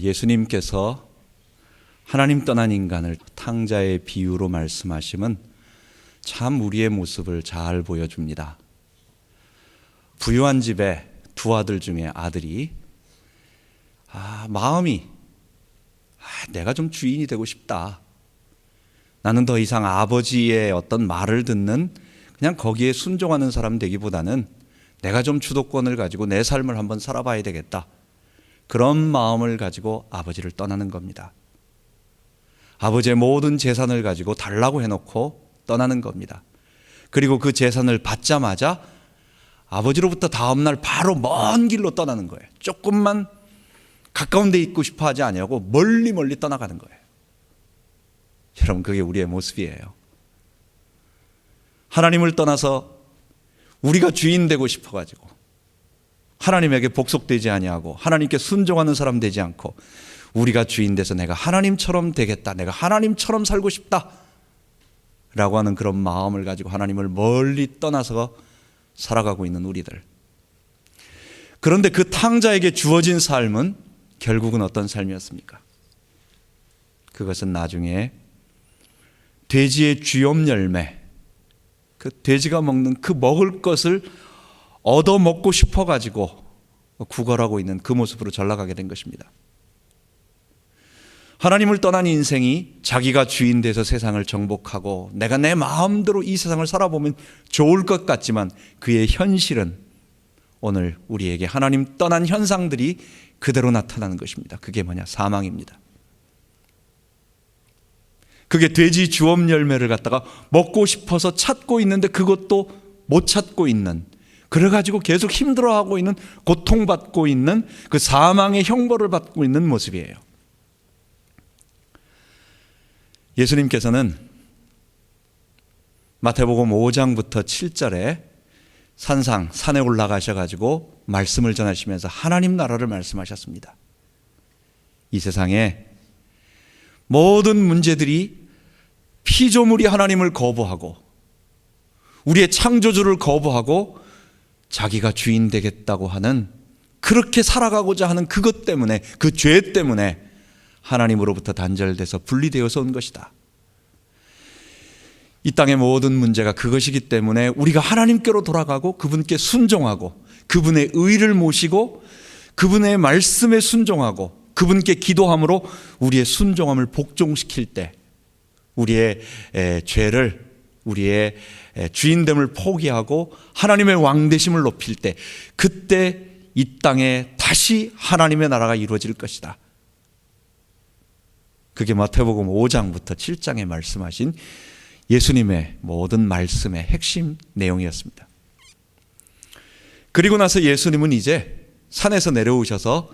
예수님께서 하나님 떠난 인간을 탕자의 비유로 말씀하심은 참 우리의 모습을 잘 보여줍니다. 부유한 집에 두 아들 중에 아들이 마음이 내가 좀 주인이 되고 싶다. 나는 더 이상 아버지의 어떤 말을 듣는 그냥 거기에 순종하는 사람 되기보다는 내가 좀 주도권을 가지고 내 삶을 한번 살아봐야 되겠다. 그런 마음을 가지고 아버지를 떠나는 겁니다. 아버지의 모든 재산을 가지고 달라고 해놓고 떠나는 겁니다. 그리고 그 재산을 받자마자 아버지로부터 다음날 바로 먼 길로 떠나는 거예요. 조금만 가까운 데 있고 싶어 하지 아니하고 멀리 떠나가는 거예요. 여러분, 그게 우리의 모습이에요. 하나님을 떠나서 우리가 주인 되고 싶어가지고 하나님에게 복속되지 아니하고 하나님께 순종하는 사람 되지 않고 우리가 주인 돼서 내가 하나님처럼 되겠다, 내가 하나님처럼 살고 싶다 라고 하는 그런 마음을 가지고 하나님을 멀리 떠나서 살아가고 있는 우리들. 그런데 그 탕자에게 주어진 삶은 결국은 어떤 삶이었습니까? 그것은 나중에 돼지의 쥐엄 열매, 그 돼지가 먹는 그 먹을 것을 얻어 먹고 싶어 가지고 구걸하고 있는 그 모습으로 전락하게 된 것입니다. 하나님을 떠난 인생이 자기가 주인 돼서 세상을 정복하고 내가 내 마음대로 이 세상을 살아보면 좋을 것 같지만 그의 현실은 오늘 우리에게 하나님 떠난 현상들이 그대로 나타나는 것입니다. 그게 뭐냐? 사망입니다. 그게 돼지 주엄 열매를 갖다가 먹고 싶어서 찾고 있는데 그것도 못 찾고 있는, 그래가지고 계속 힘들어하고 있는, 고통받고 있는 그 사망의 형벌을 받고 있는 모습이에요. 예수님께서는 마태복음 5장부터 7절에 산에 올라가셔가지고 말씀을 전하시면서 하나님 나라를 말씀하셨습니다. 이 세상에 모든 문제들이 피조물이 하나님을 거부하고 우리의 창조주를 거부하고 자기가 주인 되겠다고 하는, 그렇게 살아가고자 하는 그것 때문에, 그 죄 때문에 하나님으로부터 단절돼서 분리되어서 온 것이다. 이 땅의 모든 문제가 그것이기 때문에 우리가 하나님께로 돌아가고 그분께 순종하고 그분의 의를 모시고 그분의 말씀에 순종하고 그분께 기도함으로 우리의 순종함을 복종시킬 때 우리의 죄를, 우리의 주인됨을 포기하고 하나님의 왕되심을 높일 때, 그때 이 땅에 다시 하나님의 나라가 이루어질 것이다. 그게 마태복음 5장부터 7장에 말씀하신 예수님의 모든 말씀의 핵심 내용이었습니다. 그리고 나서 예수님은 이제 산에서 내려오셔서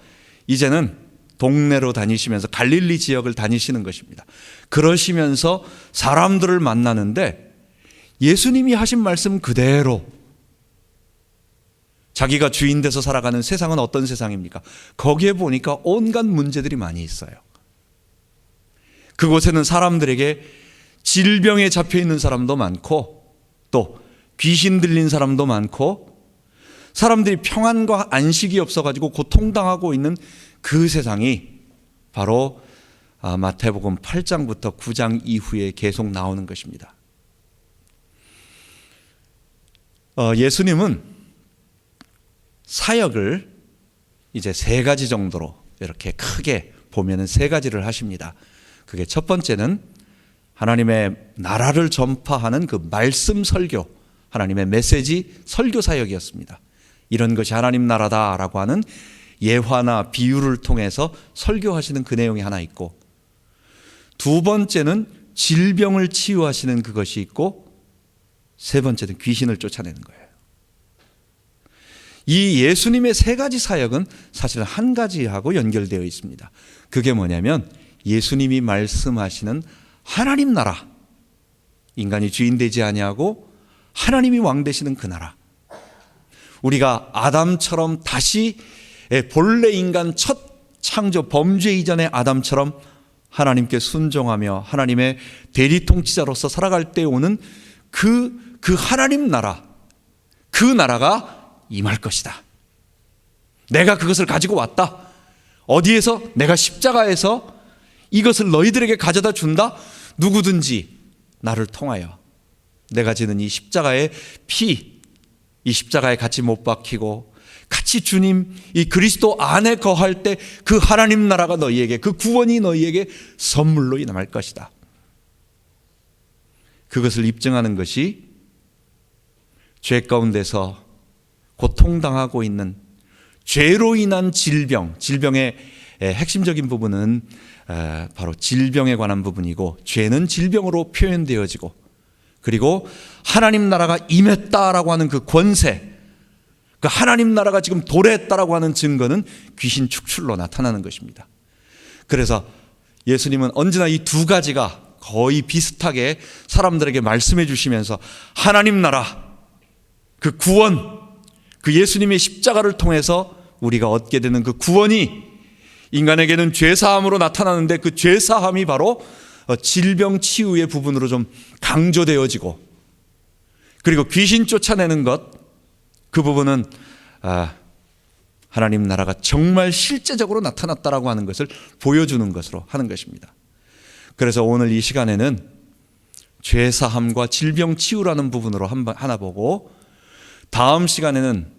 이제는 동네로 다니시면서 갈릴리 지역을 다니시는 것입니다. 그러시면서 사람들을 만나는데 예수님이 하신 말씀 그대로, 자기가 주인 돼서 살아가는 세상은 어떤 세상입니까? 거기에 보니까 온갖 문제들이 많이 있어요. 그곳에는 사람들에게 질병에 잡혀 있는 사람도 많고 또 귀신 들린 사람도 많고 사람들이 평안과 안식이 없어가지고 고통당하고 있는 그 세상이 바로 마태복음 8장부터 9장 이후에 계속 나오는 것입니다. 예수님은 사역을 이제 세 가지 정도로 이렇게 크게 보면은 세 가지를 하십니다. 그게 첫 번째는 하나님의 나라를 전파하는 그 말씀 설교, 하나님의 메시지 설교 사역이었습니다. 이런 것이 하나님 나라다라고 하는 예화나 비유를 통해서 설교하시는 그 내용이 하나 있고, 두 번째는 질병을 치유하시는 그것이 있고, 세 번째는 귀신을 쫓아내는 거예요. 이 예수님의 세 가지 사역은 사실 한 가지하고 연결되어 있습니다. 그게 뭐냐면 예수님이 말씀하시는 하나님 나라, 인간이 주인 되지 아니하고 하나님이 왕 되시는 그 나라, 우리가 아담처럼 다시 본래 인간 첫 창조 범죄 이전의 아담처럼 하나님께 순종하며 하나님의 대리 통치자로서 살아갈 때 오는 그 하나님 나라, 그 나라가 임할 것이다. 내가 그것을 가지고 왔다. 어디에서? 내가 십자가에서 이것을 너희들에게 가져다 준다. 누구든지 나를 통하여 내가 지는 이 십자가의 피, 이 십자가에 같이 못 박히고 같이 주님 이 그리스도 안에 거할 때 그 하나님 나라가 너희에게, 그 구원이 너희에게 선물로 임할 것이다. 그것을 입증하는 것이 죄 가운데서 고통당하고 있는 죄로 인한 질병의 핵심적인 부분은 바로 질병에 관한 부분이고, 죄는 질병으로 표현되어지고, 그리고 하나님 나라가 임했다라고 하는 그 권세, 그 하나님 나라가 지금 도래했다라고 하는 증거는 귀신 축출로 나타나는 것입니다. 그래서 예수님은 언제나 이 두 가지가 거의 비슷하게 사람들에게 말씀해 주시면서 하나님 나라, 그 구원, 그 예수님의 십자가를 통해서 우리가 얻게 되는 그 구원이 인간에게는 죄사함으로 나타나는데, 그 죄사함이 바로 질병 치유의 부분으로 좀 강조되어지고, 그리고 귀신 쫓아내는 것, 그 부분은 하나님 나라가 정말 실제적으로 나타났다라고 하는 것을 보여주는 것으로 하는 것입니다. 그래서 오늘 이 시간에는 죄사함과 질병 치유라는 부분으로 하나 보고, 다음 시간에는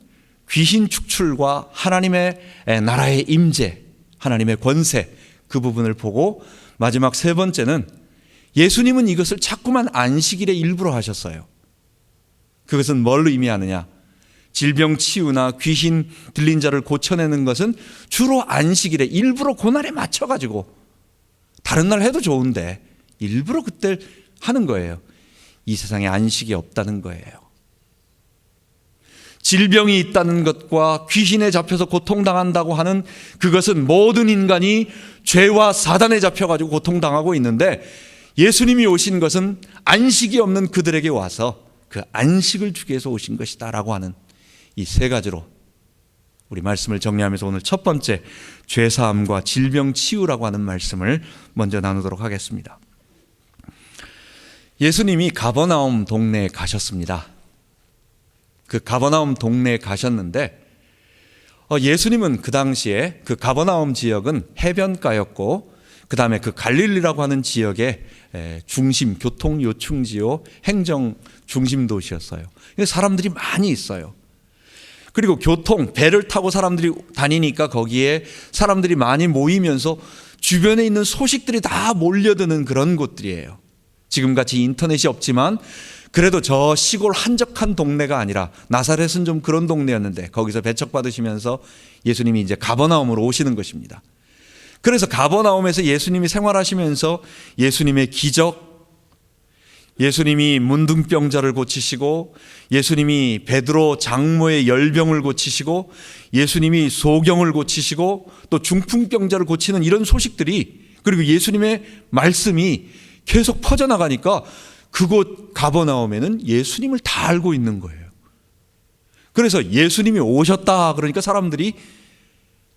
귀신 축출과 하나님의 나라의 임재, 하나님의 권세, 그 부분을 보고, 마지막 세 번째는 예수님은 이것을 자꾸만 안식일에 일부러 하셨어요. 그것은 뭘 의미하느냐? 질병 치유나 귀신 들린 자를 고쳐내는 것은 주로 안식일에 일부러 그날에 맞춰가지고, 다른 날 해도 좋은데 일부러 그때 하는 거예요. 이 세상에 안식이 없다는 거예요. 질병이 있다는 것과 귀신에 잡혀서 고통당한다고 하는 그것은 모든 인간이 죄와 사단에 잡혀가지고 고통당하고 있는데, 예수님이 오신 것은 안식이 없는 그들에게 와서 그 안식을 주기 위해서 오신 것이다 라고 하는 이 세 가지로 우리 말씀을 정리하면서 오늘 첫 번째 죄사함과 질병 치유라고 하는 말씀을 먼저 나누도록 하겠습니다. 예수님이 가버나움 동네에 가셨습니다. 그 가버나움 동네에 가셨는데, 예수님은 그 당시에 그 가버나움 지역은 해변가였고, 그 다음에 그 갈릴리라고 하는 지역의 중심, 교통 요충지요, 행정 중심 도시였어요. 사람들이 많이 있어요. 그리고 교통, 배를 타고 사람들이 다니니까 거기에 사람들이 많이 모이면서 주변에 있는 소식들이 다 몰려드는 그런 곳들이에요. 지금같이 인터넷이 없지만 그래도 저 시골 한적한 동네가 아니라, 나사렛은 좀 그런 동네였는데 거기서 배척받으시면서 예수님이 이제 가버나움으로 오시는 것입니다. 그래서 가버나움에서 예수님이 생활하시면서 예수님의 기적, 예수님이 문둥병자를 고치시고, 예수님이 베드로 장모의 열병을 고치시고, 예수님이 소경을 고치시고, 또 중풍병자를 고치는 이런 소식들이, 그리고 예수님의 말씀이 계속 퍼져나가니까 그곳 가버나움에는 예수님을 다 알고 있는 거예요. 그래서 예수님이 오셨다 그러니까 사람들이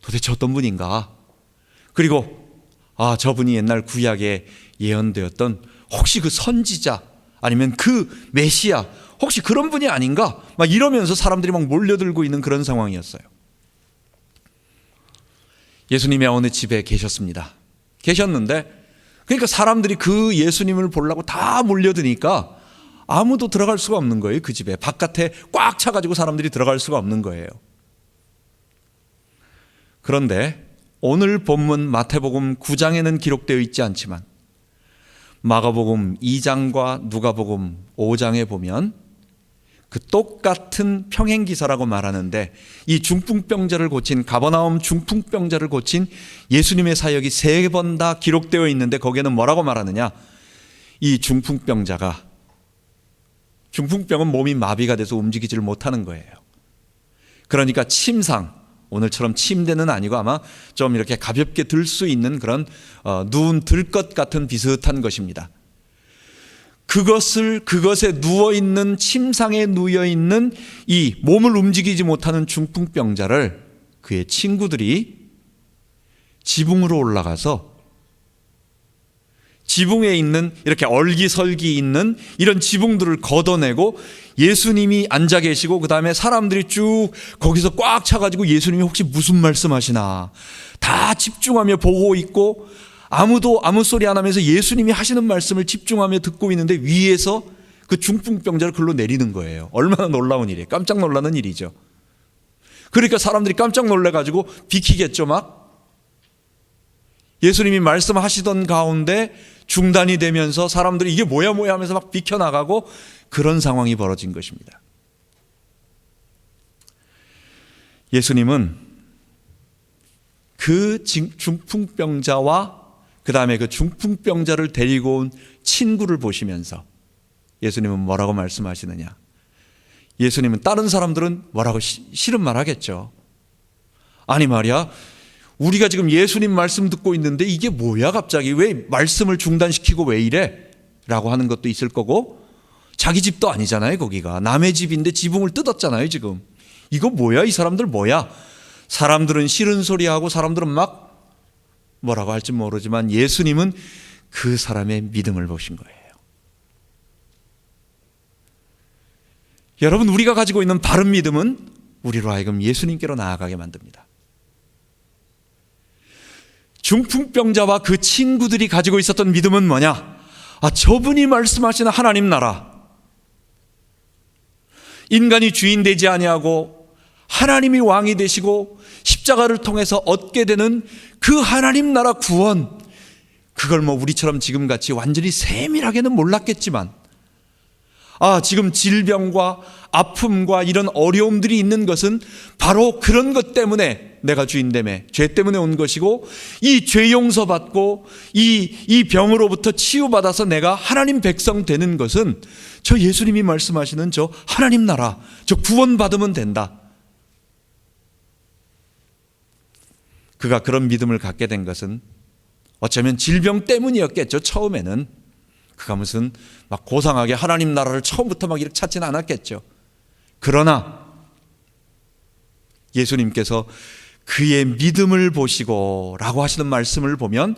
도대체 어떤 분인가, 그리고 저분이 옛날 구약에 예언되었던 혹시 그 선지자 아니면 그 메시아, 혹시 그런 분이 아닌가, 막 이러면서 사람들이 막 몰려들고 있는 그런 상황이었어요. 예수님이 어느 집에 계셨는데, 그러니까 사람들이 그 예수님을 보려고 다 몰려드니까 아무도 들어갈 수가 없는 거예요. 그 집에 바깥에 꽉 차가지고 사람들이 들어갈 수가 없는 거예요. 그런데 오늘 본문 마태복음 9장에는 기록되어 있지 않지만 마가복음 2장과 누가복음 5장에 보면 그 똑같은 평행기사라고 말하는데, 이 중풍병자를 고친, 가버나움 중풍병자를 고친 예수님의 사역이 3번 다 기록되어 있는데, 거기에는 뭐라고 말하느냐? 이 중풍병은 몸이 마비가 돼서 움직이지를 못하는 거예요. 그러니까 침상, 오늘처럼 침대는 아니고 아마 좀 이렇게 가볍게 들 수 있는 그런 누운 들것 같은 비슷한 것입니다. 그것에 누워있는, 침상에 누워있는 이 몸을 움직이지 못하는 중풍병자를 그의 친구들이 지붕으로 올라가서 지붕에 있는 이렇게 얼기설기 있는 이런 지붕들을 걷어내고 예수님이 앉아 계시고 그 다음에 사람들이 쭉 거기서 꽉 차가지고 예수님이 혹시 무슨 말씀하시나 다 집중하며 보고 있고 아무도 아무 소리 안 하면서 예수님이 하시는 말씀을 집중하며 듣고 있는데 위에서 그 중풍병자를 글로 내리는 거예요. 얼마나 놀라운 일이에요. 깜짝 놀라는 일이죠. 그러니까 사람들이 깜짝 놀래가지고 비키겠죠 막. 예수님이 말씀하시던 가운데 중단이 되면서 사람들이 이게 뭐야 하면서 막 비켜나가고 그런 상황이 벌어진 것입니다. 예수님은 그 중풍병자와 그 다음에 그 중풍병자를 데리고 온 친구를 보시면서 예수님은 뭐라고 말씀하시느냐. 예수님은 다른 사람들은 뭐라고 싫은 말 하겠죠. 아니 말이야, 우리가 지금 예수님 말씀 듣고 있는데 이게 뭐야 갑자기 왜 말씀을 중단시키고 왜 이래? 라고 하는 것도 있을 거고, 자기 집도 아니잖아요. 거기가 남의 집인데 지붕을 뜯었잖아요. 지금 이거 뭐야, 이 사람들 뭐야. 사람들은 싫은 소리하고 사람들은 막 뭐라고 할지 모르지만 예수님은 그 사람의 믿음을 보신 거예요. 여러분, 우리가 가지고 있는 바른 믿음은 우리로 하여금 예수님께로 나아가게 만듭니다. 중풍병자와 그 친구들이 가지고 있었던 믿음은 뭐냐? 저분이 말씀하시는 하나님 나라, 인간이 주인 되지 아니하고 하나님이 왕이 되시고 십자가를 통해서 얻게 되는 그 하나님 나라 구원, 그걸 뭐 우리처럼 지금같이 완전히 세밀하게는 몰랐겠지만 지금 질병과 아픔과 이런 어려움들이 있는 것은 바로 그런 것 때문에 내가 주인됨에 죄 때문에 온 것이고, 이 죄 용서받고 이 병으로부터 치유받아서 내가 하나님 백성 되는 것은 저 예수님이 말씀하시는 저 하나님 나라, 저 구원받으면 된다. 그가 그런 믿음을 갖게 된 것은 어쩌면 질병 때문이었겠죠. 처음에는 그가 무슨 막 고상하게 하나님 나라를 처음부터 막 이렇게 찾지는 않았겠죠. 그러나 예수님께서 그의 믿음을 보시고 라고 하시는 말씀을 보면,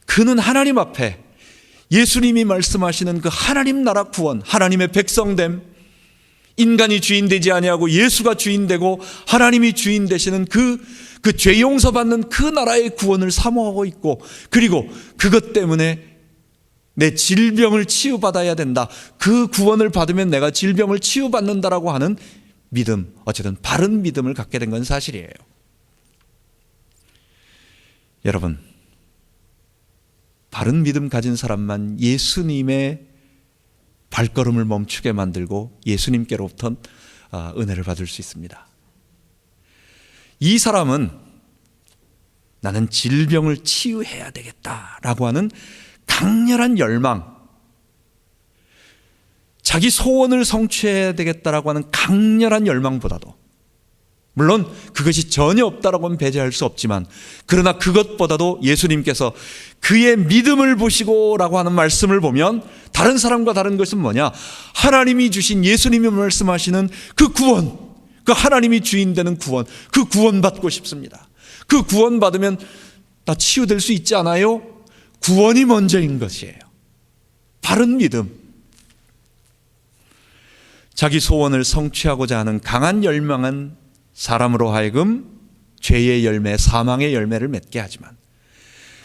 그는 하나님 앞에 예수님이 말씀하시는 그 하나님 나라 구원, 하나님의 백성됨, 인간이 주인 되지 아니하고 예수가 주인 되고 하나님이 주인 되시는 그 죄 용서받는 그 나라의 구원을 사모하고 있고, 그리고 그것 때문에 내 질병을 치유받아야 된다, 그 구원을 받으면 내가 질병을 치유받는다라고 하는 믿음, 어쨌든 바른 믿음을 갖게 된 건 사실이에요. 여러분, 바른 믿음 가진 사람만 예수님의 발걸음을 멈추게 만들고 예수님께로부터 은혜를 받을 수 있습니다. 이 사람은 나는 질병을 치유해야 되겠다라고 하는 강렬한 열망, 자기 소원을 성취해야 되겠다라고 하는 강렬한 열망보다도, 물론 그것이 전혀 없다라고는 배제할 수 없지만, 그러나 그것보다도 예수님께서 그의 믿음을 보시고 라고 하는 말씀을 보면 다른 사람과 다른 것은 뭐냐? 하나님이 주신, 예수님이 말씀하시는 그 구원, 그 하나님이 주인 되는 구원, 그 구원 받고 싶습니다. 그 구원 받으면 나 치유될 수 있지 않아요? 구원이 먼저인 것이에요. 바른 믿음, 자기 소원을 성취하고자 하는 강한 열망은 사람으로 하여금 죄의 열매, 사망의 열매를 맺게 하지만,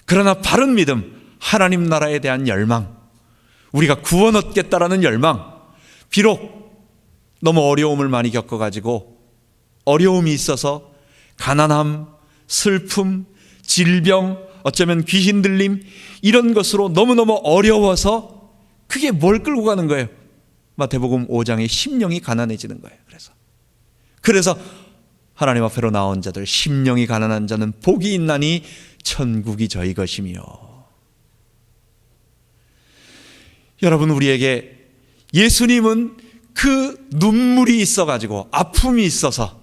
그러나 바른 믿음, 하나님 나라에 대한 열망, 우리가 구원 얻겠다라는 열망, 비록 너무 어려움을 많이 겪어가지고 어려움이 있어서 가난함, 슬픔, 질병, 어쩌면 귀신 들림, 이런 것으로 너무너무 어려워서 그게 뭘 끌고 가는 거예요? 마태복음 5장에 심령이 가난해지는 거예요. 그래서 하나님 앞으로 나온 자들, 심령이 가난한 자는 복이 있나니 천국이 저희 것이며. 여러분, 우리에게 예수님은 그 눈물이 있어가지고 아픔이 있어서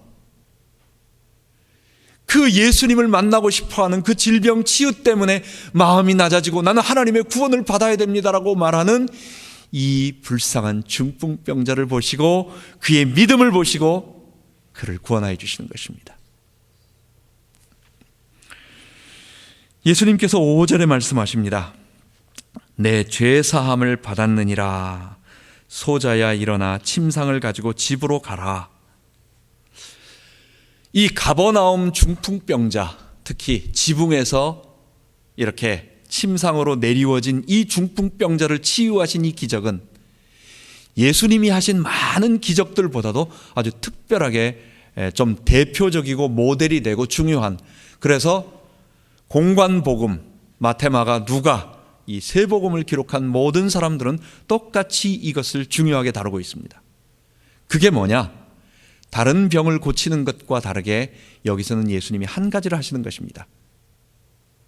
그 예수님을 만나고 싶어하는 그 질병 치유 때문에 마음이 낮아지고 나는 하나님의 구원을 받아야 됩니다라고 말하는 이 불쌍한 중풍병자를 보시고 그의 믿음을 보시고 그를 구원하여 주시는 것입니다. 예수님께서 5절에 말씀하십니다. 내 죄 사함을 받았느니라. 소자야 일어나 침상을 가지고 집으로 가라. 이 가버나움 중풍병자, 특히 지붕에서 이렇게 침상으로 내리워진 이 중풍병자를 치유하신 이 기적은 예수님이 하신 많은 기적들보다도 아주 특별하게 좀 대표적이고 모델이 되고 중요한, 그래서 공관복음, 마태, 마가, 누가 이 세 복음을 기록한 모든 사람들은 똑같이 이것을 중요하게 다루고 있습니다. 그게 뭐냐? 다른 병을 고치는 것과 다르게 여기서는 예수님이 한 가지를 하시는 것입니다.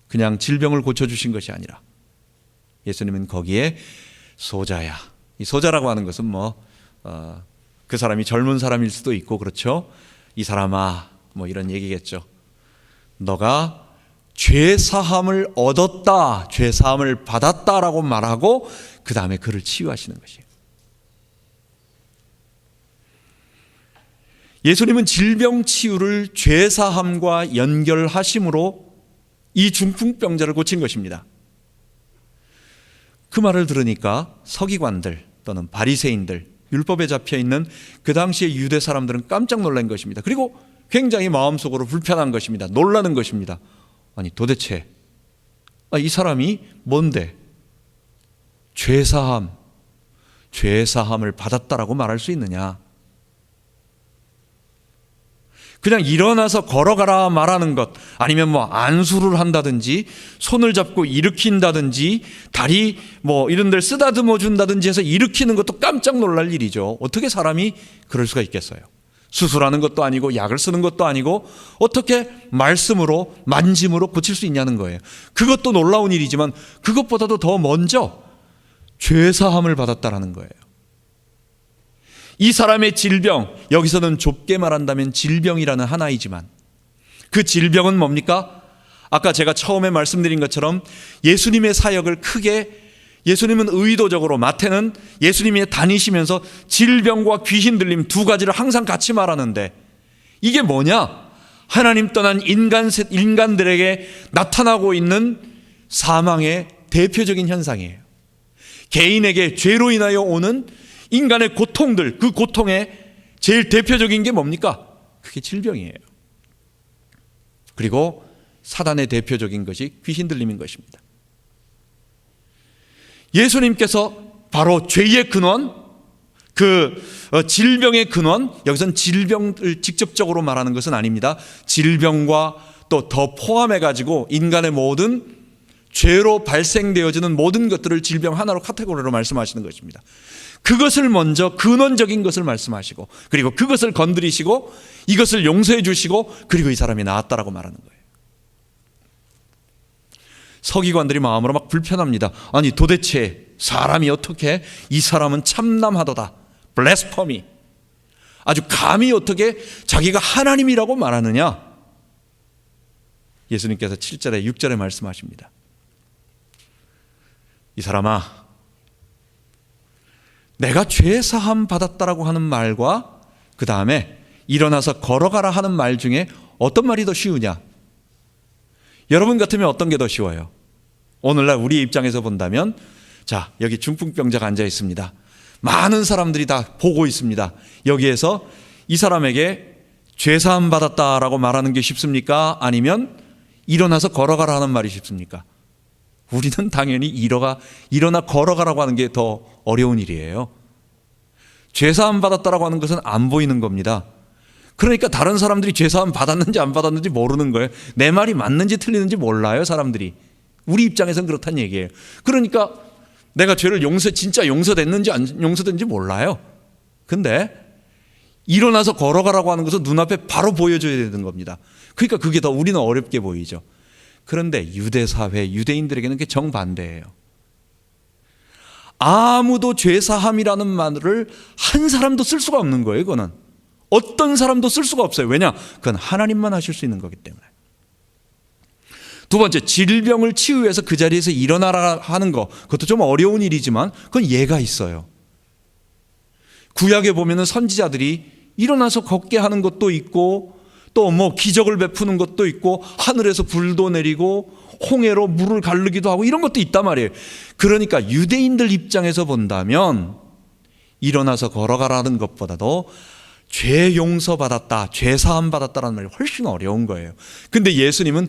그냥 질병을 고쳐주신 것이 아니라 예수님은 거기에 소자야, 이 소자라고 하는 것은 그 사람이 젊은 사람일 수도 있고, 그렇죠? 이 사람아, 이런 얘기겠죠. 너가 죄 사함을 얻었다, 죄 사함을 받았다라고 말하고 그 다음에 그를 치유하시는 것이에요. 예수님은 질병 치유를 죄 사함과 연결하심으로 이 중풍병자를 고친 것입니다. 그 말을 들으니까 서기관들 또는 바리새인들, 율법에 잡혀있는 그 당시의 유대 사람들은 깜짝 놀란 것입니다. 그리고 굉장히 마음속으로 불편한 것입니다. 놀라는 것입니다. 아니 도대체 이 사람이 뭔데 죄사함을 받았다라고 말할 수 있느냐? 그냥 일어나서 걸어가라 말하는 것, 아니면 안수를 한다든지 손을 잡고 일으킨다든지 다리 이런 데를 쓰다듬어 준다든지 해서 일으키는 것도 깜짝 놀랄 일이죠. 어떻게 사람이 그럴 수가 있겠어요? 수술하는 것도 아니고 약을 쓰는 것도 아니고 어떻게 말씀으로 만짐으로 고칠 수 있냐는 거예요. 그것도 놀라운 일이지만 그것보다도 더 먼저 죄사함을 받았다라는 거예요. 이 사람의 질병, 여기서는 좁게 말한다면 질병이라는 하나이지만 그 질병은 뭡니까? 아까 제가 처음에 말씀드린 것처럼 예수님의 사역을 크게, 예수님은 의도적으로, 마태는 예수님이 다니시면서 질병과 귀신 들림 두 가지를 항상 같이 말하는데, 이게 뭐냐? 하나님 떠난 인간들에게 나타나고 있는 사망의 대표적인 현상이에요. 개인에게 죄로 인하여 오는 인간의 고통들, 그 고통의 제일 대표적인 게 뭡니까? 그게 질병이에요. 그리고 사단의 대표적인 것이 귀신 들림인 것입니다. 예수님께서 바로 죄의 근원, 질병의 근원, 여기서는 질병을 직접적으로 말하는 것은 아닙니다. 질병과 또 더 포함해가지고 인간의 모든 죄로 발생되어지는 모든 것들을 질병 하나로 카테고리로 말씀하시는 것입니다. 그것을 먼저 근원적인 것을 말씀하시고, 그리고 그것을 건드리시고 이것을 용서해 주시고, 그리고 이 사람이 나았다라고 말하는 거예요. 서기관들이 마음으로 막 불편합니다. 아니 도대체 사람이 어떻게, 이 사람은 참남하도다, 블래스퍼미, 아주 감히 어떻게 자기가 하나님이라고 말하느냐? 예수님께서 7절에 6절에 말씀하십니다. 이 사람아, 내가 죄 사함 받았다라고 하는 말과 그 다음에 일어나서 걸어가라 하는 말 중에 어떤 말이 더 쉬우냐? 여러분 같으면 어떤 게 더 쉬워요? 오늘날 우리 입장에서 본다면, 자, 여기 중풍병자가 앉아 있습니다. 많은 사람들이 다 보고 있습니다. 여기에서 이 사람에게 죄 사함 받았다라고 말하는 게 쉽습니까? 아니면 일어나서 걸어가라 하는 말이 쉽습니까? 우리는 당연히 일어나 걸어가라고 하는 게 더 어려운 일이에요. 죄사함 받았다라고 하는 것은 안 보이는 겁니다. 그러니까 다른 사람들이 죄사함 받았는지 안 받았는지 모르는 거예요. 내 말이 맞는지 틀리는지 몰라요, 사람들이. 우리 입장에서는 그렇다는 얘기예요. 그러니까 내가 죄를 진짜 용서됐는지 안 용서됐는지 몰라요. 근데 일어나서 걸어가라고 하는 것은 눈앞에 바로 보여줘야 되는 겁니다. 그러니까 그게 더 우리는 어렵게 보이죠. 그런데 유대 사회, 유대인들에게는 그게 정반대예요. 아무도 죄사함이라는 말을 한 사람도 쓸 수가 없는 거예요. 그거는 어떤 사람도 쓸 수가 없어요. 왜냐? 그건 하나님만 하실 수 있는 거기 때문에. 두 번째, 질병을 치유해서 그 자리에서 일어나라 하는 거, 그것도 좀 어려운 일이지만 그건 예가 있어요. 구약에 보면은 선지자들이 일어나서 걷게 하는 것도 있고, 또 뭐 기적을 베푸는 것도 있고 하늘에서 불도 내리고 홍해로 물을 가르기도 하고 이런 것도 있단 말이에요. 그러니까 유대인들 입장에서 본다면 일어나서 걸어가라는 것보다도 죄 용서받았다, 죄 사함 받았다라는 말이 훨씬 어려운 거예요. 근데 예수님은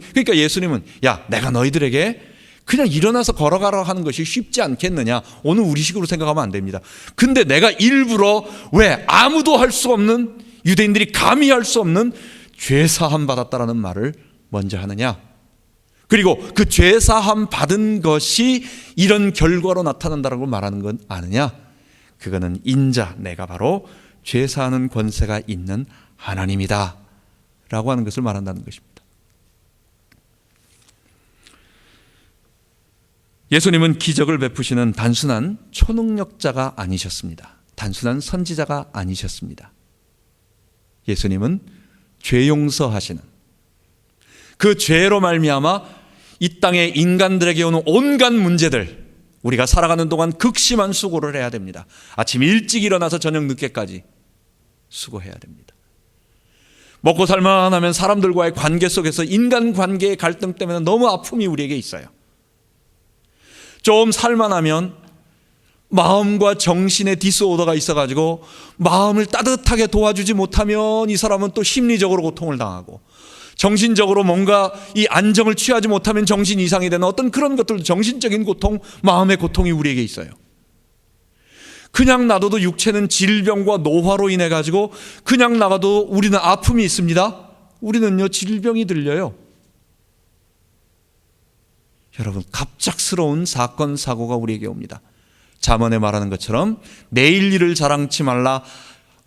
야, 내가 너희들에게 그냥 일어나서 걸어가라 하는 것이 쉽지 않겠느냐, 오늘 우리식으로 생각하면 안 됩니다. 근데 내가 일부러 왜 아무도 할 수 없는, 유대인들이 감히 할 수 없는 죄 사함 받았다라는 말을 먼저 하느냐, 그리고 그 죄 사함 받은 것이 이런 결과로 나타난다라고 말하는 건 아느냐, 그거는 인자, 내가 바로 죄 사하는 권세가 있는 하나님이다 라고 하는 것을 말한다는 것입니다. 예수님은 기적을 베푸시는 단순한 초능력자가 아니셨습니다. 단순한 선지자가 아니셨습니다. 예수님은 죄 용서하시는, 그 죄로 말미암아 이 땅에 인간들에게 오는 온갖 문제들, 우리가 살아가는 동안 극심한 수고를 해야 됩니다. 아침 일찍 일어나서 저녁 늦게까지 수고해야 됩니다. 먹고 살만 하면 사람들과의 관계 속에서 인간관계의 갈등 때문에 너무 아픔이 우리에게 있어요. 좀 살만하면 마음과 정신의 디스오더가 있어가지고 마음을 따뜻하게 도와주지 못하면 이 사람은 또 심리적으로 고통을 당하고, 정신적으로 뭔가 이 안정을 취하지 못하면 정신 이상이 되는 어떤 그런 것들도, 정신적인 고통, 마음의 고통이 우리에게 있어요. 그냥 놔둬도 육체는 질병과 노화로 인해 가지고 그냥 나가도 우리는 아픔이 있습니다. 우리는요, 질병이 들려요. 여러분, 갑작스러운 사건 사고가 우리에게 옵니다. 잠언에 말하는 것처럼 내일 일을 자랑치 말라,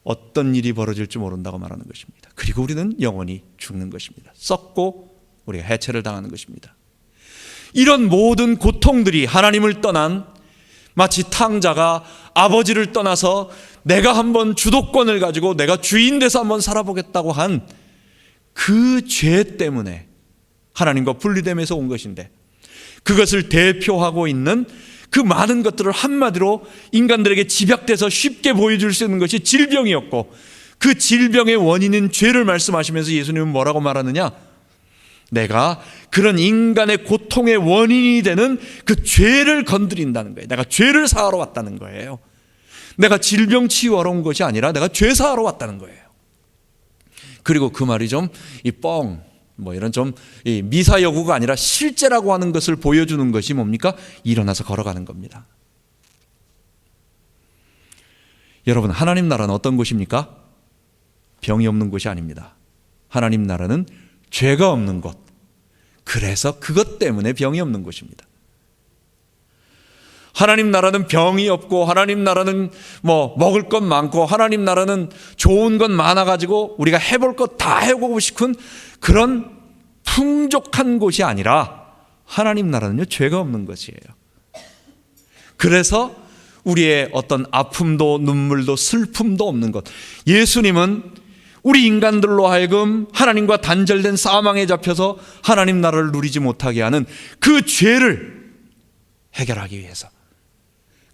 어떤 일이 벌어질지 모른다고 말하는 것입니다. 그리고 우리는 영원히 죽는 것입니다. 썩고 우리가 해체를 당하는 것입니다. 이런 모든 고통들이 하나님을 떠난, 마치 탕자가 아버지를 떠나서 내가 한번 주도권을 가지고 내가 주인 돼서 한번 살아보겠다고 한 그 죄 때문에 하나님과 분리됨에서 온 것인데, 그것을 대표하고 있는 그 많은 것들을 한마디로 인간들에게 집약돼서 쉽게 보여줄 수 있는 것이 질병이었고, 그 질병의 원인인 죄를 말씀하시면서 예수님은 뭐라고 말하느냐, 내가 그런 인간의 고통의 원인이 되는 그 죄를 건드린다는 거예요. 내가 죄를 사하러 왔다는 거예요. 내가 질병 치유하러 온 것이 아니라 내가 죄 사하러 왔다는 거예요. 그리고 그 말이 좀 이런 좀 미사여구가 아니라 실제라고 하는 것을 보여주는 것이 뭡니까? 일어나서 걸어가는 겁니다. 여러분, 하나님 나라는 어떤 곳입니까? 병이 없는 곳이 아닙니다. 하나님 나라는 죄가 없는 곳, 그래서 그것 때문에 병이 없는 곳입니다. 하나님 나라는 병이 없고, 하나님 나라는 먹을 것 많고, 하나님 나라는 좋은 것 많아가지고 우리가 해볼 것 다 해보고 싶은 그런 풍족한 곳이 아니라, 하나님 나라는요, 죄가 없는 것이에요. 그래서 우리의 어떤 아픔도 눈물도 슬픔도 없는 것, 예수님은 우리 인간들로 하여금 하나님과 단절된 사망에 잡혀서 하나님 나라를 누리지 못하게 하는 그 죄를 해결하기 위해서,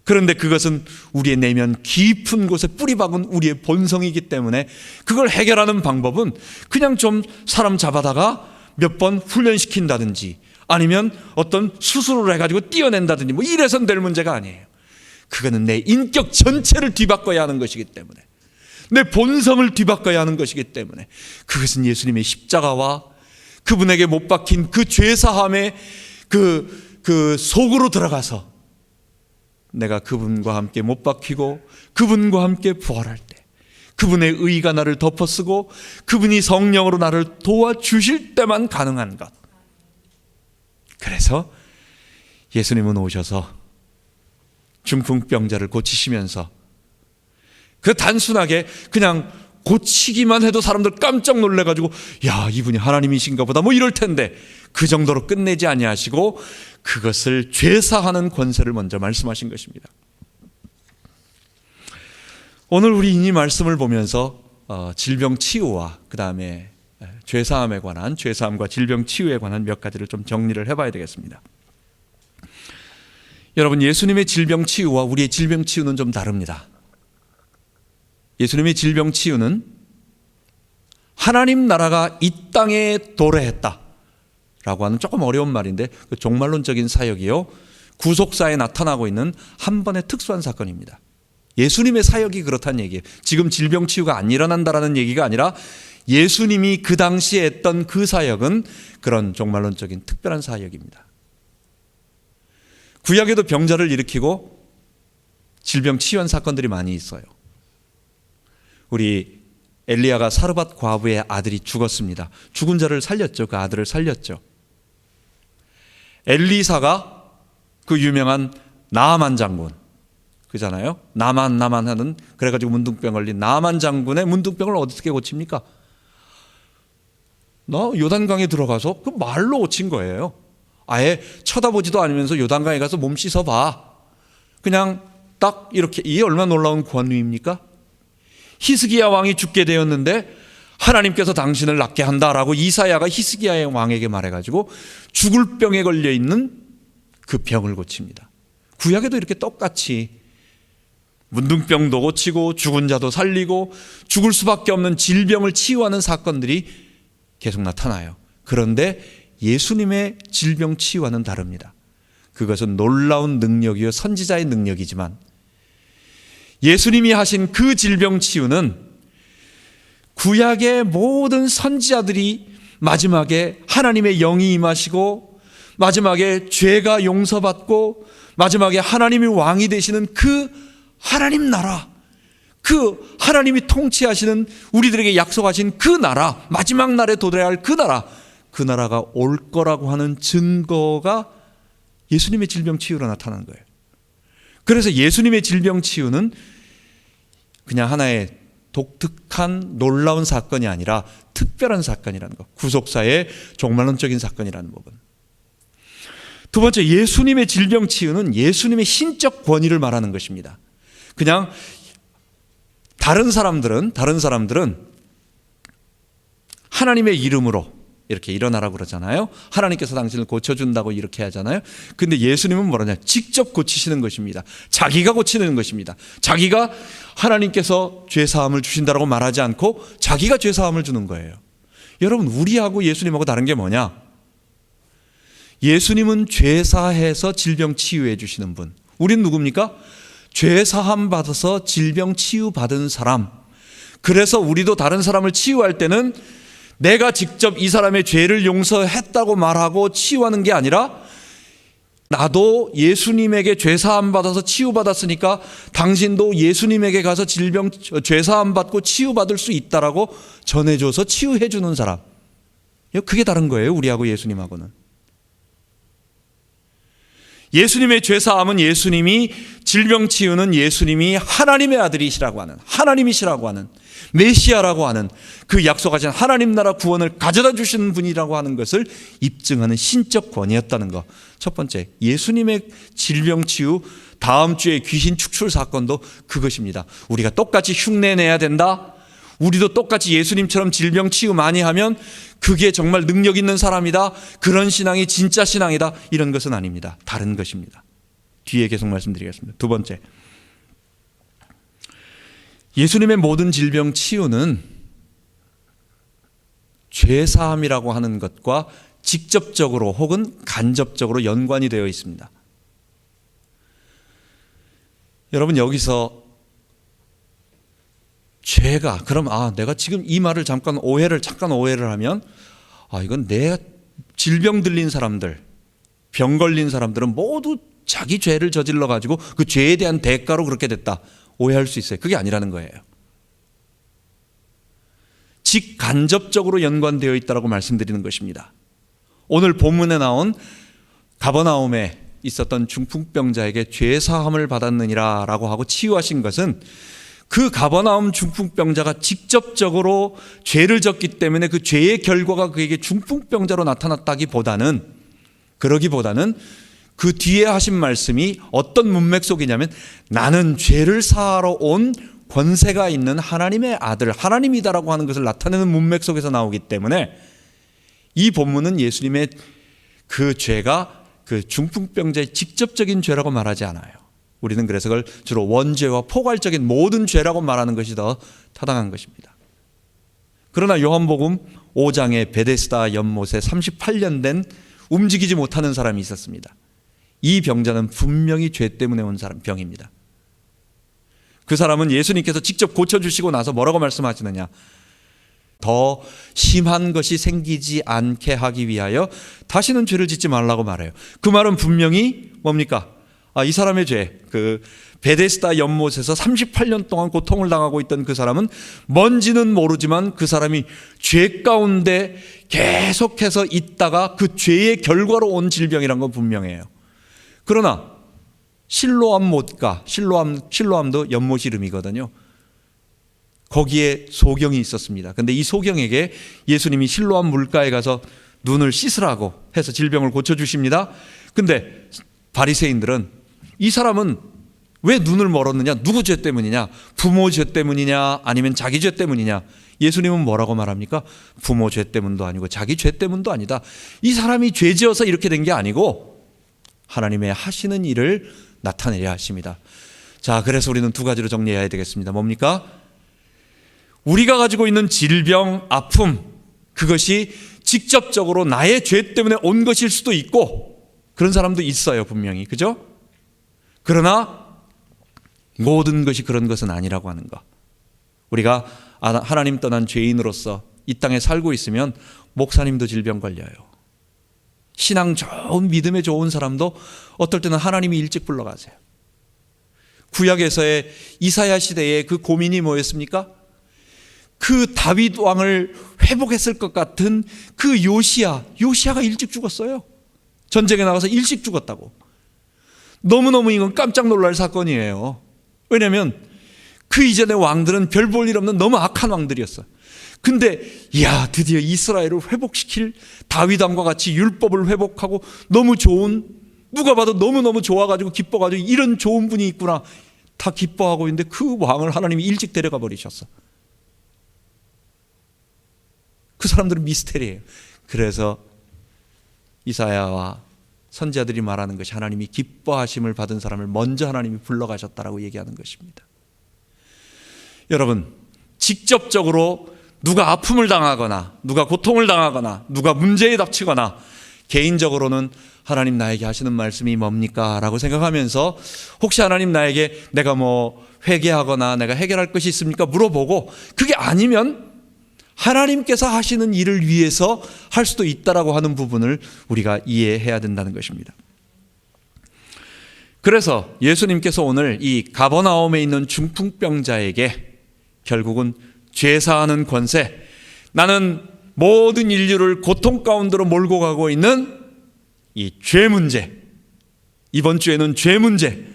그런데 그것은 우리의 내면 깊은 곳에 뿌리박은 우리의 본성이기 때문에 그걸 해결하는 방법은 그냥 좀 사람 잡아다가 몇 번 훈련시킨다든지 아니면 어떤 수술을 해가지고 띄어낸다든지 이래선 될 문제가 아니에요. 그거는 내 인격 전체를 뒤바꿔야 하는 것이기 때문에, 내 본성을 뒤바꿔야 하는 것이기 때문에, 그것은 예수님의 십자가와 그분에게 못 박힌 그 죄사함의 그 속으로 들어가서 내가 그분과 함께 못 박히고 그분과 함께 부활할 때 그분의 의가 나를 덮어쓰고 그분이 성령으로 나를 도와주실 때만 가능한 것. 그래서 예수님은 오셔서 중풍병자를 고치시면서 그 단순하게 그냥 고치기만 해도 사람들 깜짝 놀래가지고 야, 이분이 하나님이신가 보다 이럴 텐데, 그 정도로 끝내지 아니하시고 그것을 죄사하는 권세를 먼저 말씀하신 것입니다. 오늘 우리 이 말씀을 보면서 질병 치유와 그 다음에 죄사함에 관한, 죄사함과 질병 치유에 관한 몇 가지를 좀 정리를 해봐야 되겠습니다. 여러분, 예수님의 질병 치유와 우리의 질병 치유는 좀 다릅니다. 예수님의 질병 치유는 하나님 나라가 이 땅에 도래했다 라고 하는 조금 어려운 말인데, 그 종말론적인 사역이요, 구속사에 나타나고 있는 한 번의 특수한 사건입니다. 예수님의 사역이 그렇다는 얘기예요. 지금 질병 치유가 안 일어난다라는 얘기가 아니라 예수님이 그 당시에 했던 그 사역은 그런 종말론적인 특별한 사역입니다. 구약에도 병자를 일으키고 질병 치유한 사건들이 많이 있어요. 우리 엘리야가 사르밧 과부의 아들이 죽었습니다. 죽은 자를 살렸죠. 그 아들을 살렸죠. 엘리사가 그 유명한 나아만 장군, 그잖아요. 나만 하는, 그래가지고 문둥병 걸린 나아만 장군의 문둥병을 어떻게 고칩니까? 요단강에 들어가서 그 말로 고친 거예요. 아예 쳐다보지도 않으면서 요단강에 가서 몸 씻어봐. 그냥 딱 이렇게. 이게 얼마나 놀라운 권위입니까? 히스기야 왕이 죽게 되었는데 하나님께서 당신을 낫게 한다라고 이사야가 히스기야 왕에게 말해가지고 죽을 병에 걸려 있는 그 병을 고칩니다. 구약에도 이렇게 똑같이 문둥병도 고치고 죽은 자도 살리고 죽을 수밖에 없는 질병을 치유하는 사건들이 계속 나타나요. 그런데 예수님의 질병 치유와는 다릅니다. 그것은 놀라운 능력이요, 선지자의 능력이지만 예수님이 하신 그 질병 치유는 구약의 모든 선지자들이 마지막에 하나님의 영이 임하시고 마지막에 죄가 용서받고 마지막에 하나님이 왕이 되시는 그 하나님 나라, 그 하나님이 통치하시는 우리들에게 약속하신 그 나라, 마지막 날에 도래할 그 나라, 그 나라가 올 거라고 하는 증거가 예수님의 질병 치유로 나타난 거예요. 그래서 예수님의 질병 치유는 그냥 하나의 독특한 놀라운 사건이 아니라 특별한 사건이라는 것, 구속사의 종말론적인 사건이라는 부분. 두 번째, 예수님의 질병 치유는 예수님의 신적 권위를 말하는 것입니다. 그냥 다른 사람들은 하나님의 이름으로 이렇게 일어나라고 그러잖아요. 하나님께서 당신을 고쳐준다고 이렇게 하잖아요. 근데 예수님은 뭐라냐? 직접 고치시는 것입니다. 자기가 고치는 것입니다. 자기가 하나님께서 죄사함을 주신다라고 말하지 않고 자기가 죄사함을 주는 거예요. 여러분, 우리하고 예수님하고 다른 게 뭐냐? 예수님은 죄사해서 질병 치유해 주시는 분. 우린 누굽니까? 죄사함 받아서 질병 치유 받은 사람. 그래서 우리도 다른 사람을 치유할 때는 내가 직접 이 사람의 죄를 용서했다고 말하고 치유하는 게 아니라 나도 예수님에게 죄사함 받아서 치유받았으니까 당신도 예수님에게 가서 질병 죄사함 받고 치유받을 수 있다라고 전해줘서 치유해 주는 사람. 그게 다른 거예요, 우리하고 예수님하고는. 예수님의 죄사함은 예수님이, 질병 치유는 예수님이 하나님의 아들이시라고 하는, 하나님이시라고 하는, 메시아라고 하는, 그 약속하신 하나님 나라 구원을 가져다 주시는 분이라고 하는 것을 입증하는 신적 권위였다는 것. 첫 번째, 예수님의 질병 치유, 다음 주에 귀신 축출 사건도 그것입니다. 우리가 똑같이 흉내내야 된다, 우리도 똑같이 예수님처럼 질병 치유 많이 하면 그게 정말 능력 있는 사람이다, 그런 신앙이 진짜 신앙이다, 이런 것은 아닙니다. 다른 것입니다. 뒤에 계속 말씀드리겠습니다. 두 번째, 예수님의 모든 질병 치유는 죄사함이라고 하는 것과 직접적으로 혹은 간접적으로 연관이 되어 있습니다. 여러분, 여기서 죄가, 그럼 내가 지금 이 말을 잠깐 오해를 하면 이건 내 질병 들린 사람들, 병 걸린 사람들은 모두 자기 죄를 저질러 가지고 그 죄에 대한 대가로 그렇게 됐다, 오해할 수 있어요. 그게 아니라는 거예요. 직간접적으로 연관되어 있다고 말씀드리는 것입니다. 오늘 본문에 나온 가버나움에 있었던 중풍병자에게 죄사함을 받았느니라 라고 하고 치유하신 것은 그 가버나움 중풍병자가 직접적으로 죄를 졌기 때문에 그 죄의 결과가 그에게 중풍병자로 나타났다기보다는, 그 뒤에 하신 말씀이 어떤 문맥 속이냐면 나는 죄를 사하러 온 권세가 있는 하나님의 아들, 하나님이다라고 하는 것을 나타내는 문맥 속에서 나오기 때문에 이 본문은 예수님의 그 죄가 그 중풍병자의 직접적인 죄라고 말하지 않아요. 우리는 그래서 그걸 주로 원죄와 포괄적인 모든 죄라고 말하는 것이 더 타당한 것입니다. 그러나 요한복음 5장에 베데스다 연못에 38년 된 움직이지 못하는 사람이 있었습니다. 이 병자는 분명히 죄 때문에 온 사람 병입니다. 그 사람은 예수님께서 직접 고쳐주시고 나서 뭐라고 말씀하시느냐, 더 심한 것이 생기지 않게 하기 위하여 다시는 죄를 짓지 말라고 말해요. 그 말은 분명히 뭡니까? 이 사람의 죄, 그 베데스다 연못에서 38년 동안 고통을 당하고 있던 그 사람은 뭔지는 모르지만 그 사람이 죄 가운데 계속해서 있다가 그 죄의 결과로 온 질병이란 건 분명해요. 그러나 실로암 못가, 실로암도 연못 이름이거든요. 거기에 소경이 있었습니다. 근데 이 소경에게 예수님이 실로암 물가에 가서 눈을 씻으라고 해서 질병을 고쳐주십니다. 근데 바리새인들은 이 사람은 왜 눈을 멀었느냐? 누구 죄 때문이냐? 부모 죄 때문이냐? 아니면 자기 죄 때문이냐? 예수님은 뭐라고 말합니까? 부모 죄 때문도 아니고 자기 죄 때문도 아니다. 이 사람이 죄 지어서 이렇게 된 게 아니고 하나님의 하시는 일을 나타내려 하십니다. 자, 그래서 우리는 두 가지로 정리해야 되겠습니다. 뭡니까? 우리가 가지고 있는 질병, 아픔, 그것이 직접적으로 나의 죄 때문에 온 것일 수도 있고 그런 사람도 있어요, 분명히. 그죠? 그러나 모든 것이 그런 것은 아니라고 하는 것. 우리가 하나님 떠난 죄인으로서 이 땅에 살고 있으면 목사님도 질병 걸려요. 신앙 좋은, 믿음에 좋은 사람도 어떨 때는 하나님이 일찍 불러가세요. 구약에서의 이사야 시대에 그 고민이 뭐였습니까? 그 다윗 왕을 회복했을 것 같은 그 요시야가 일찍 죽었어요. 전쟁에 나가서 일찍 죽었다고. 너무너무 이건 깜짝 놀랄 사건이에요. 왜냐하면 그 이전의 왕들은 별 볼 일 없는 너무 악한 왕들이었어. 근데 드디어 이스라엘을 회복시킬 다윗 왕과 같이 율법을 회복하고 너무 좋은, 누가 봐도 너무너무 좋아가지고 기뻐가지고 이런 좋은 분이 있구나 다 기뻐하고 있는데 그 왕을 하나님이 일찍 데려가 버리셨어. 그 사람들은 미스테리예요. 그래서 이사야와 선지자들이 말하는 것이 하나님이 기뻐하심을 받은 사람을 먼저 하나님이 불러가셨다라고 얘기하는 것입니다. 여러분, 직접적으로 누가 아픔을 당하거나 누가 고통을 당하거나 누가 문제에 닥치거나 개인적으로는 하나님 나에게 하시는 말씀이 뭡니까? 라고 생각하면서 혹시 하나님 나에게 내가 회개하거나 내가 해결할 것이 있습니까? 물어보고 그게 아니면 하나님께서 하시는 일을 위해서 할 수도 있다라고 하는 부분을 우리가 이해해야 된다는 것입니다. 그래서 예수님께서 오늘 이 가버나움에 있는 중풍병자에게 결국은 죄사하는 권세, 나는 모든 인류를 고통 가운데로 몰고 가고 있는 이 죄 문제, 이번 주에는 죄 문제,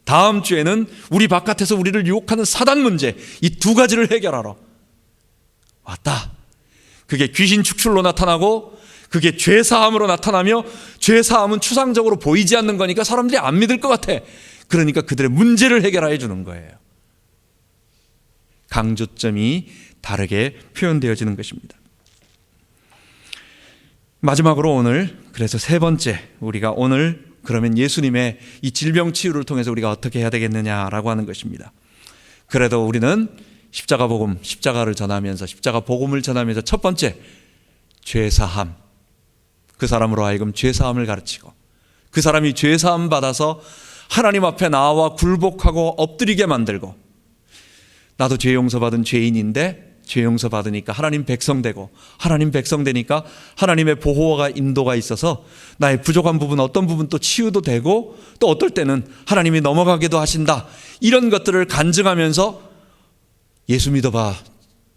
다음 주에는 우리 바깥에서 우리를 유혹하는 사단 문제, 이 두 가지를 해결하러 왔다. 그게 귀신 축출로 나타나고 그게 죄사함으로 나타나며, 죄사함은 추상적으로 보이지 않는 거니까 사람들이 안 믿을 것 같아. 그러니까 그들의 문제를 해결해 주는 거예요. 강조점이 다르게 표현되어지는 것입니다. 마지막으로 오늘, 그래서 세 번째, 우리가 오늘 그러면 예수님의 이 질병 치유를 통해서 우리가 어떻게 해야 되겠느냐라고 하는 것입니다. 그래도 우리는 십자가 복음, 십자가를 전하면서, 십자가 복음을 전하면서 첫 번째, 죄사함. 그 사람으로 하여금 죄사함을 가르치고 그 사람이 죄사함 받아서 하나님 앞에 나와 굴복하고 엎드리게 만들고, 나도 죄 용서받은 죄인인데 죄 용서받으니까 하나님 백성 되고, 하나님 백성 되니까 하나님의 보호와 인도가 있어서 나의 부족한 부분, 어떤 부분 또 치유도 되고, 또 어떨 때는 하나님이 넘어가게도 하신다. 이런 것들을 간증하면서 예수 믿어봐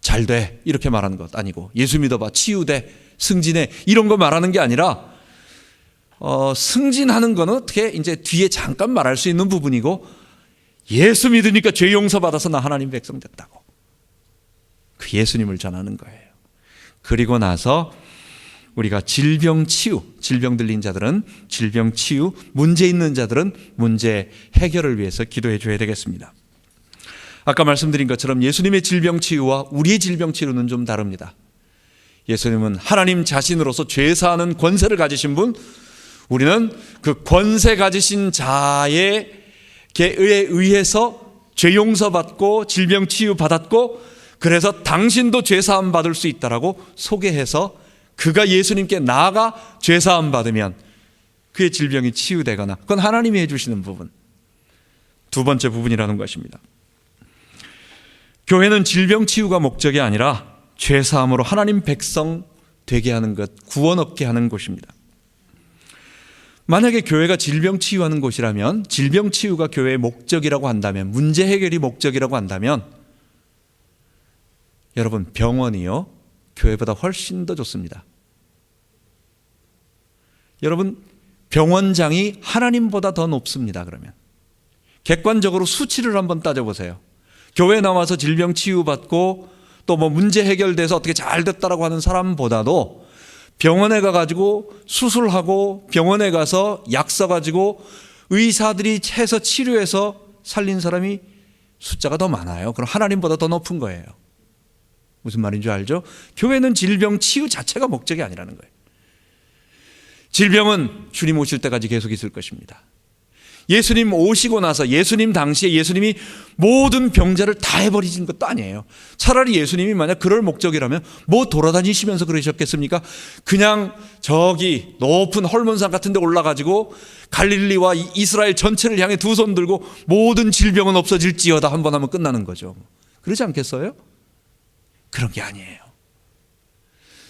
잘 돼 이렇게 말하는 것 아니고, 예수 믿어봐 치유돼 승진해 이런 거 말하는 게 아니라, 승진하는 거는 어떻게 이제 뒤에 잠깐 말할 수 있는 부분이고, 예수 믿으니까 죄 용서 받아서 나 하나님 백성 됐다고 그 예수님을 전하는 거예요. 그리고 나서 우리가 질병 치유, 질병 들린 자들은 질병 치유, 문제 있는 자들은 문제 해결을 위해서 기도해 줘야 되겠습니다. 아까 말씀드린 것처럼 예수님의 질병 치유와 우리의 질병 치유는 좀 다릅니다. 예수님은 하나님 자신으로서 죄사하는 권세를 가지신 분, 우리는 그 권세 가지신 자에 의해서 죄 용서받고 질병 치유 받았고, 그래서 당신도 죄사함 받을 수 있다라고 소개해서 그가 예수님께 나아가 죄사함 받으면 그의 질병이 치유되거나, 그건 하나님이 해주시는 부분. 두 번째 부분이라는 것입니다. 교회는 질병 치유가 목적이 아니라 죄사함으로 하나님 백성 되게 하는 것, 구원 얻게 하는 곳입니다. 만약에 교회가 질병 치유하는 곳이라면, 질병 치유가 교회의 목적이라고 한다면, 문제 해결이 목적이라고 한다면, 여러분, 병원이요 교회보다 훨씬 더 좋습니다. 여러분, 병원장이 하나님보다 더 높습니다. 그러면 객관적으로 수치를 한번 따져보세요. 교회 나와서 질병 치유받고 또 뭐 문제 해결돼서 어떻게 잘 됐다라고 하는 사람보다도 병원에 가가지고 수술하고 병원에 가서 약 써가지고 의사들이 해서 치료해서 살린 사람이 숫자가 더 많아요. 그럼 하나님보다 더 높은 거예요. 무슨 말인 줄 알죠? 교회는 질병 치유 자체가 목적이 아니라는 거예요. 질병은 주님 오실 때까지 계속 있을 것입니다. 예수님 오시고 나서 예수님 당시에 예수님이 모든 병자를 다 해버리신 것도 아니에요. 차라리 예수님이 만약 그럴 목적이라면 뭐 돌아다니시면서 그러셨겠습니까? 그냥 저기 높은 헐몬산 같은 데 올라가지고 갈릴리와 이스라엘 전체를 향해 두 손 들고 모든 질병은 없어질지어다 한 번 하면 끝나는 거죠. 그러지 않겠어요? 그런 게 아니에요.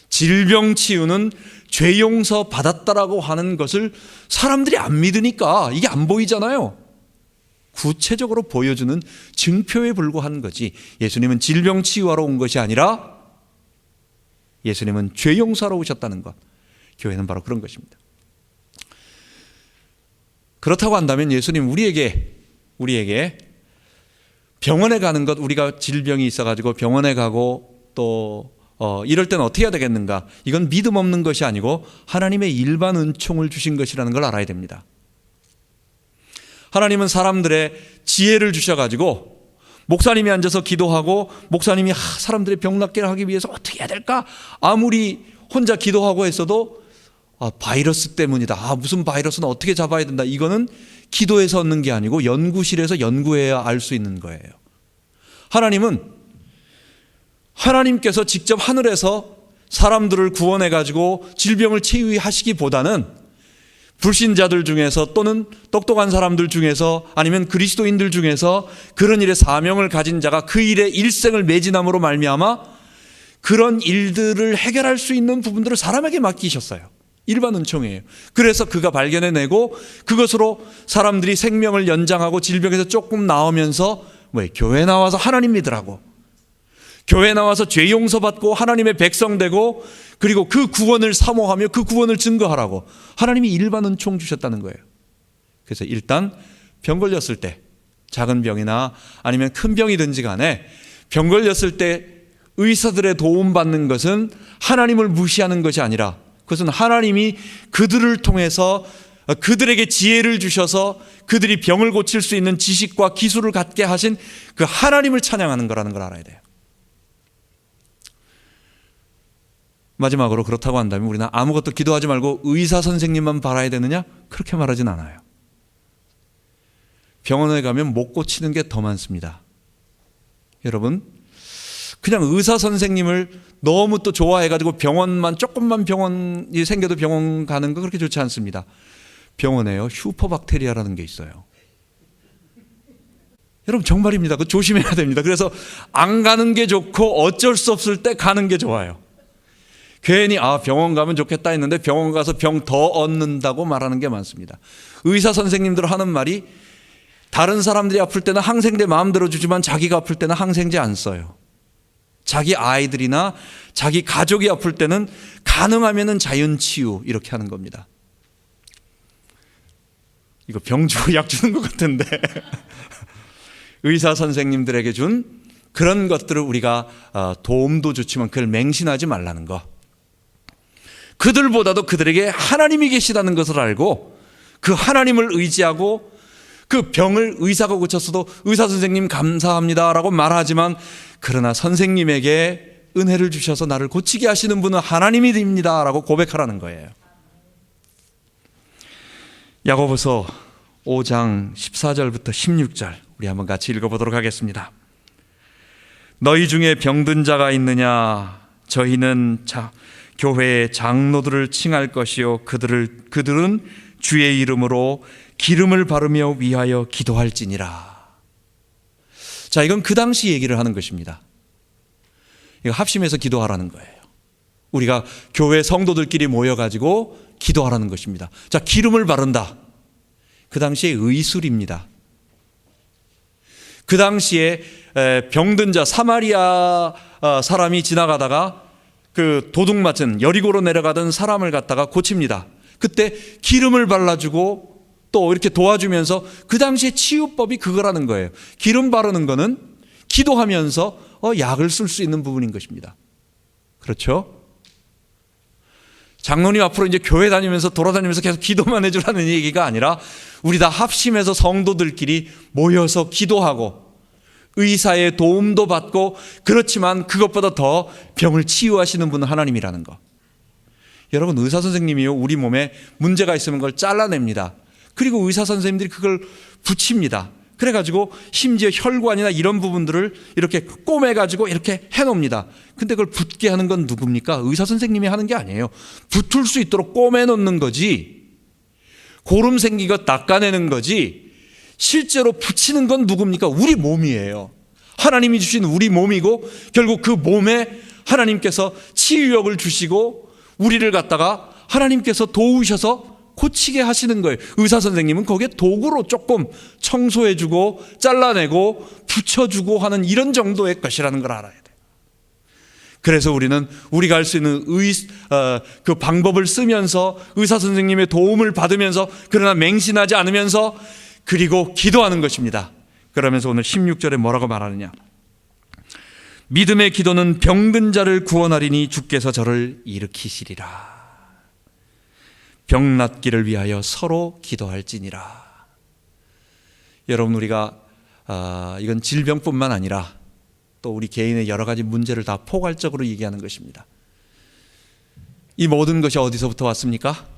질병 치유는 죄 용서 받았다라고 하는 것을 사람들이 안 믿으니까 이게 안 보이잖아요. 구체적으로 보여주는 증표에 불과한 거지. 예수님은 질병 치유하러 온 것이 아니라 예수님은 죄 용서하러 오셨다는 것. 교회는 바로 그런 것입니다. 그렇다고 한다면 예수님 우리에게 병원에 가는 것, 우리가 질병이 있어가지고 병원에 가고 또 이럴 때는 어떻게 해야 되겠는가? 이건 믿음 없는 것이 아니고 하나님의 일반 은총을 주신 것이라는 걸 알아야 됩니다. 하나님은 사람들의 지혜를 주셔가지고 목사님이 앉아서 기도하고 목사님이 사람들의 병 낫게 하기 위해서 어떻게 해야 될까? 아무리 혼자 기도하고 했어도 바이러스 때문이다. 무슨 바이러스는 어떻게 잡아야 된다. 이거는 기도해서 얻는 게 아니고 연구실에서 연구해야 알 수 있는 거예요. 하나님께서 직접 하늘에서 사람들을 구원해 가지고 질병을 치유하시기보다는 불신자들 중에서 또는 똑똑한 사람들 중에서 아니면 그리스도인들 중에서 그런 일에 사명을 가진 자가 그 일에 일생을 매진함으로 말미암아 그런 일들을 해결할 수 있는 부분들을 사람에게 맡기셨어요. 일반 은총이에요. 그래서 그가 발견해내고 그것으로 사람들이 생명을 연장하고 질병에서 조금 나오면서 교회 나와서 하나님 믿으라고, 교회 나와서 죄 용서받고 하나님의 백성 되고 그리고 그 구원을 사모하며 그 구원을 증거하라고 하나님이 일반 은총 주셨다는 거예요. 그래서 일단 병 걸렸을 때, 작은 병이나 아니면 큰 병이든지 간에 병 걸렸을 때 의사들의 도움받는 것은 하나님을 무시하는 것이 아니라 그것은 하나님이 그들을 통해서 그들에게 지혜를 주셔서 그들이 병을 고칠 수 있는 지식과 기술을 갖게 하신 그 하나님을 찬양하는 거라는 걸 알아야 돼요. 마지막으로 그렇다고 한다면 우리는 아무것도 기도하지 말고 의사 선생님만 바라야 되느냐? 그렇게 말하진 않아요. 병원에 가면 못 고치는 게 더 많습니다. 여러분, 그냥 의사 선생님을 너무 또 좋아해가지고 병원만 조금만 병원이 생겨도 병원 가는 거 그렇게 좋지 않습니다. 병원에요 슈퍼박테리아라는 게 있어요. 여러분 정말입니다. 그거 조심해야 됩니다. 그래서 안 가는 게 좋고 어쩔 수 없을 때 가는 게 좋아요. 괜히 병원 가면 좋겠다 했는데 병원 가서 병 더 얻는다고 말하는 게 많습니다. 의사 선생님들 하는 말이 다른 사람들이 아플 때는 항생제 마음대로 주지만 자기가 아플 때는 항생제 안 써요. 자기 아이들이나 자기 가족이 아플 때는 가능하면은 자연치유 이렇게 하는 겁니다. 이거 병 주고 약 주는 것 같은데 의사 선생님들에게 준 그런 것들을 우리가 도움도 좋지만 그걸 맹신하지 말라는 거. 그들보다도 그들에게 하나님이 계시다는 것을 알고 그 하나님을 의지하고 그 병을 의사가 고쳤어도 의사 선생님 감사합니다라고 말하지만 그러나 선생님에게 은혜를 주셔서 나를 고치게 하시는 분은 하나님입니다라고 고백하라는 거예요. 야고보서 5장 14절부터 16절 우리 한번 같이 읽어보도록 하겠습니다. 너희 중에 병든 자가 있느냐? 저희는 교회의 장로들을 칭할 것이요 그들은 주의 이름으로 기름을 바르며 위하여 기도할지니라. 자, 이건 그 당시 얘기를 하는 것입니다. 이거 합심해서 기도하라는 거예요. 우리가 교회 성도들끼리 모여가지고 기도하라는 것입니다. 자, 기름을 바른다. 그 당시에 의술입니다. 그 당시에 병든 자 사마리아 사람이 지나가다가 그 도둑 맞은 여리고로 내려가던 사람을 갖다가 고칩니다. 그때 기름을 발라주고 또 이렇게 도와주면서 그 당시에 치유법이 그거라는 거예요. 기름 바르는 거는 기도하면서 약을 쓸 수 있는 부분인 것입니다. 그렇죠? 장로님 앞으로 이제 교회 다니면서 돌아다니면서 계속 기도만 해주라는 얘기가 아니라 우리 다 합심해서 성도들끼리 모여서 기도하고 의사의 도움도 받고, 그렇지만 그것보다 더 병을 치유하시는 분은 하나님이라는 거. 여러분, 의사 선생님이요, 우리 몸에 문제가 있으면 그걸 잘라냅니다. 그리고 의사 선생님들이 그걸 붙입니다. 그래가지고 심지어 혈관이나 이런 부분들을 이렇게 꼬매가지고 이렇게 해놓습니다. 근데 그걸 붙게 하는 건 누굽니까? 의사 선생님이 하는 게 아니에요. 붙을 수 있도록 꼬매놓는 거지, 고름 생긴 것 닦아내는 거지, 실제로 붙이는 건 누굽니까? 우리 몸이에요. 하나님이 주신 우리 몸이고, 결국 그 몸에 하나님께서 치유력을 주시고 우리를 갖다가 하나님께서 도우셔서 고치게 하시는 거예요. 의사 선생님은 거기에 도구로 조금 청소해주고 잘라내고 붙여주고 하는 이런 정도의 것이라는 걸 알아야 돼요. 그래서 우리는 우리가 할 수 있는 그 방법을 쓰면서 의사 선생님의 도움을 받으면서, 그러나 맹신하지 않으면서, 그리고 기도하는 것입니다. 그러면서 오늘 16절에 뭐라고 말하느냐? 믿음의 기도는 병든 자를 구원하리니 주께서 저를 일으키시리라. 병 낫기를 위하여 서로 기도할지니라. 여러분, 우리가 이건 질병뿐만 아니라 또 우리 개인의 여러 가지 문제를 다 포괄적으로 얘기하는 것입니다. 이 모든 것이 어디서부터 왔습니까?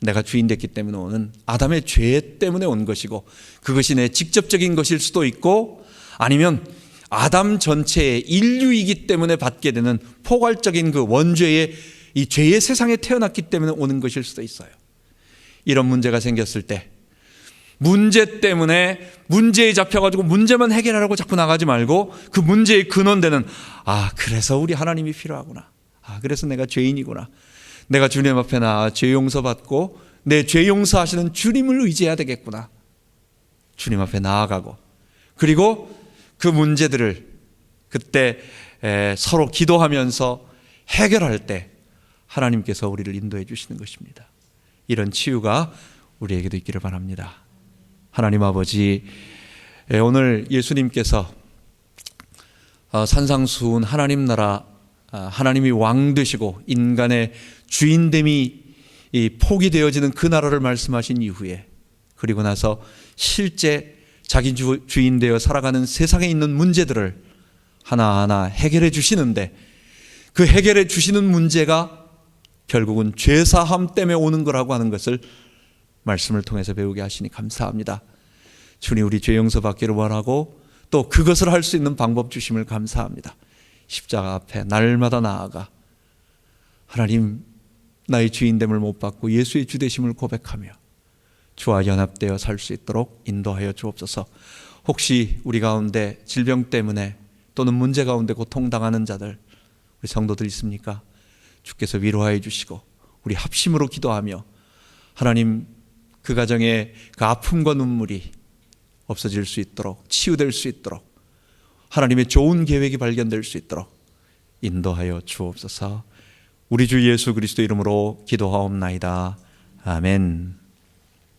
내가 주인 됐기 때문에 오는 아담의 죄 때문에 온 것이고, 그것이 내 직접적인 것일 수도 있고, 아니면 아담 전체의 인류이기 때문에 받게 되는 포괄적인 그 원죄의 이 죄의 세상에 태어났기 때문에 오는 것일 수도 있어요. 이런 문제가 생겼을 때 문제 때문에 문제에 잡혀가지고 문제만 해결하려고 자꾸 나가지 말고, 그 문제의 근원되는, 그래서 우리 하나님이 필요하구나, 그래서 내가 죄인이구나, 내가 주님 앞에 나아 죄 용서받고 내 죄 용서하시는 주님을 의지해야 되겠구나, 주님 앞에 나아가고, 그리고 그 문제들을 그때 서로 기도하면서 해결할 때 하나님께서 우리를 인도해 주시는 것입니다. 이런 치유가 우리에게도 있기를 바랍니다. 하나님 아버지, 오늘 예수님께서 산상수훈 하나님 나라, 하나님이 왕 되시고 인간의 주인됨이 포기되어지는 그 나라를 말씀하신 이후에, 그리고 나서 실제 자기 주인 되어 살아가는 세상에 있는 문제들을 하나하나 해결해 주시는데, 그 해결해 주시는 문제가 결국은 죄사함 때문에 오는 거라고 하는 것을 말씀을 통해서 배우게 하시니 감사합니다. 주님, 우리 죄 용서받기를 원하고 또 그것을 할 수 있는 방법 주심을 감사합니다. 십자가 앞에 날마다 나아가 하나님, 나의 주인됨을 못 받고 예수의 주되심을 고백하며 주와 연합되어 살 수 있도록 인도하여 주옵소서. 혹시 우리 가운데 질병 때문에 또는 문제 가운데 고통당하는 자들, 우리 성도들 있습니까? 주께서 위로하여 주시고 우리 합심으로 기도하며 하나님, 그 가정의 그 아픔과 눈물이 없어질 수 있도록, 치유될 수 있도록, 하나님의 좋은 계획이 발견될 수 있도록 인도하여 주옵소서. 우리 주 예수 그리스도 이름으로 기도하옵나이다. 아멘.